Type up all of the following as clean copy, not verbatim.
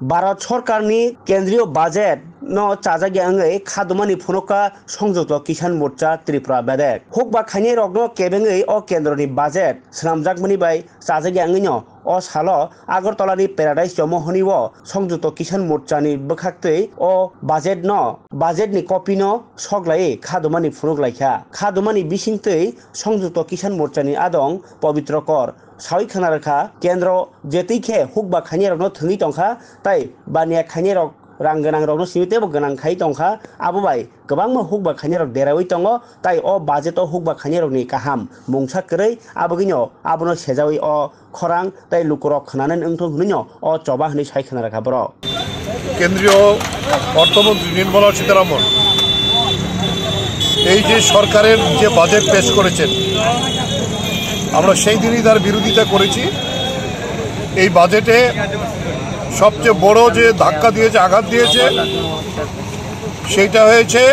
भारत सरकारनि केंद्रीय बाजेट न चाजागी आंगै खादुमानि फुनका संयुक्त किसान मोर्चा त्रिपुरा बेदेक हुकबा खाइने रगनो केबेङै अ केंद्रनि बाजेट स्रामजाकमनि बाय चाजागी आंगैनो अ सालो आगरतलानि पेराडाइस जमहनिवो संयुक्त किसान मोर्चानि बखाक्तै अ बाजेटनि कपि न सगलायै खादुमानि फुनुगलायखा खादुमानि बिसिंतै संयुक्त किसान मोर्चानि आदं पवित्र कर सावै खानारखा केंद्र जेतैखे हुकबा खाइने रगनो थङै टंखा ताई बानिया खाइने रग रां गोनां रगनो सिमितेबो गोनां खाइ टंखा आबोबाय गोबां हुकबा खाइने रग देरावै टंगो ताई अ बाजेट हुकबा खाइने रगनि काहाम मुंसा करै आबोगिनो आबोनो सेजावै अ खरां ताई लुकुरक खानानै ओंथं हुनिनो अ चबा हनै साइ खानारखा बर কেন্দ্রীয় অর্থমন্ত্রী নির্মলা সীতারামন এই যে সরকারের যে বাজেট পেশ করেছেন আমরা সেই দিনই তার বিরোধিতা করেছি। এই বাজেটে সবচেয়ে বড় যে ধাক্কা দিয়েছে, আঘাত দিয়েছে, সেইটা হয়েছে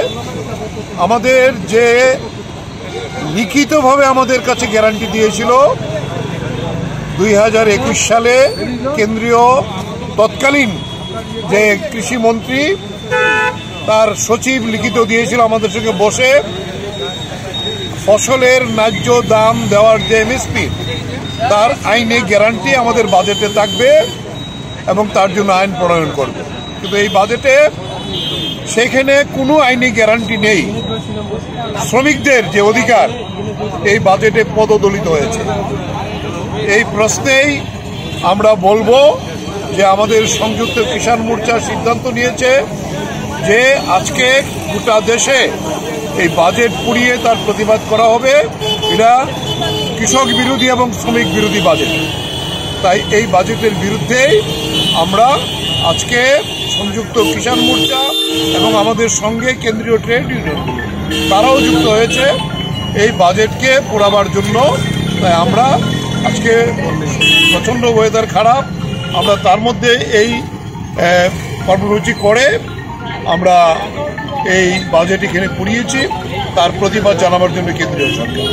আমাদের যে লিখিতভাবে আমাদের কাছে গ্যারান্টি দিয়েছিল 2021 সালে কেন্দ্রীয় তৎকালীন যে কৃষিমন্ত্রী তার সচিব লিখিত দিয়েছিল আমাদের সঙ্গে বসে ফসলের ন্যায্য দাম দেওয়ার যে এমএসপি তার আইনে গ্যারান্টি আমাদের বাজেটে থাকবে এবং তার জন্য আইন প্রণয়ন করবে। কিন্তু এই বাজেটে সেখানে কোনো আইনি গ্যারান্টি নেই। শ্রমিকদের যে অধিকার এই বাজেটে পদদলিত হয়েছে। এই প্রশ্নেই আমরা বলবো যে আমাদের সংযুক্ত কিষাণ মোর্চা সিদ্ধান্ত নিয়েছে যে আজকে গোটা দেশে এই বাজেট পুড়িয়ে তার প্রতিবাদ করা হবে। এটা কৃষক বিরোধী এবং শ্রমিক বিরোধী বাজেট, তাই এই বাজেটের বিরুদ্ধে আমরা আজকে সংযুক্ত কিষাণ মোর্চা এবং আমাদের সঙ্গে কেন্দ্রীয় ট্রেড ইউনিয়ন তারাও যুক্ত হয়েছে এই বাজেটকে পোড়াবার জন্য। তাই আমরা আজকে প্রচণ্ড ওয়েদার খারাপ, আমরা তার মধ্যে এই কর্মসূচি করে আমরা এই বাজেট এখানে পুড়িয়েছি, তার প্রতিবাদ জানাবার জন্য কেন্দ্রীয় সরকার।